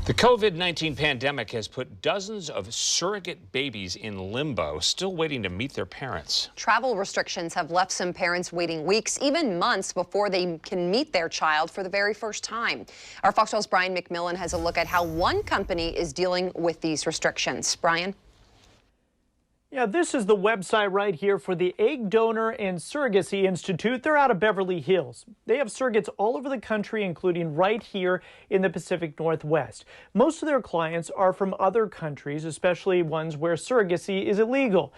The COVID-19 pandemic has put dozens of surrogate babies in limbo, still waiting to meet their parents. Travel restrictions have left some parents waiting weeks, even months, before they can meet their child for the very first time. Our Fox 12's Brian McMillan has a look at how one company is dealing with these restrictions. Brian? Yeah, this is the website right here for the Egg Donor and Surrogacy Institute. They're out of Beverly Hills. They have surrogates all over the country, including right here in the Pacific Northwest. Most of their clients are from other countries, especially ones where surrogacy is illegal.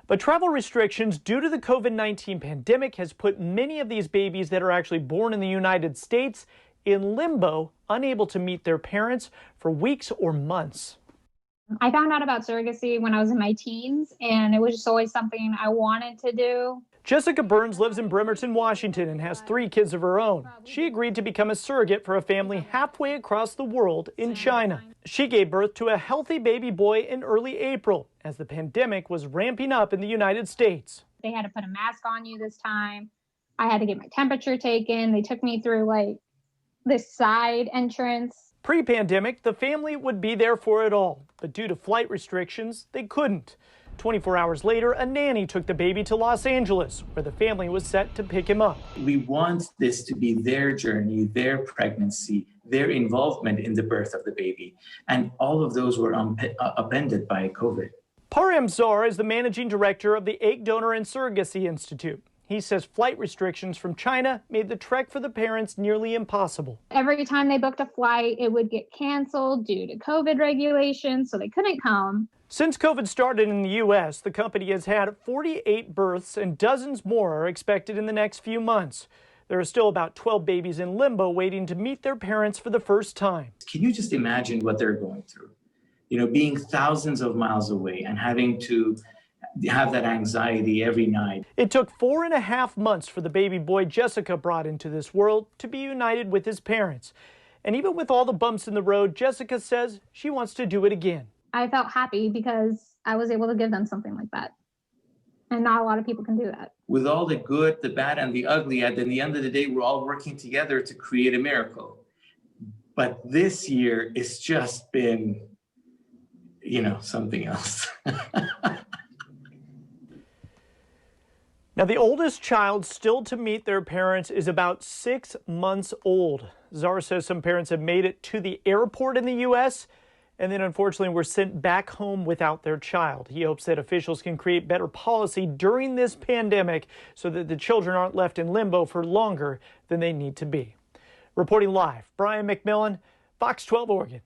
But travel restrictions due to the COVID-19 pandemic has put many of these babies that are actually born in the United States in limbo, unable to meet their parents for weeks or months. I found out about surrogacy when I was in my teens, and it was just always something I wanted to do. Jessica Burns lives in Bremerton, Washington, and has 3 kids of her own. She agreed to become a surrogate for a family halfway across the world in China. She gave birth to a healthy baby boy in early April as the pandemic was ramping up in the United States. They had to put a mask on you this time. I had to get my temperature taken. They took me through like this side entrance. Pre-pandemic, the family would be there for it all, but due to flight restrictions, they couldn't. 24 hours later, a nanny took the baby to Los Angeles, where the family was set to pick him up. We want this to be their journey, their pregnancy, their involvement in the birth of the baby. And all of those were upended by COVID. Parham Zar is the managing director of the Egg Donor and Surrogacy Institute. He says flight restrictions from China made the trek for the parents nearly impossible. Every time they booked a flight, it would get canceled due to COVID regulations, so they couldn't come. Since COVID started in the U.S., the company has had 48 births and dozens more are expected in the next few months. There are still about 12 babies in limbo waiting to meet their parents for the first time. Can you just imagine what they're going through? You know, being thousands of miles away and having to have that anxiety every night. It took 4.5 months for the baby boy Jessica brought into this world to be united with his parents. And even with all the bumps in the road, Jessica says she wants to do it again. I felt happy because I was able to give them something like that. And not a lot of people can do that. With all the good, the bad, and the ugly, at the end of the day, we're all working together to create a miracle. But this year, it's just been, you know, something else. Now, the oldest child still to meet their parents is about 6 months old. Zar says some parents have made it to the airport in the U.S. and then unfortunately were sent back home without their child. He hopes that officials can create better policy during this pandemic so that the children aren't left in limbo for longer than they need to be. Reporting live, Brian McMillan, Fox 12 Oregon.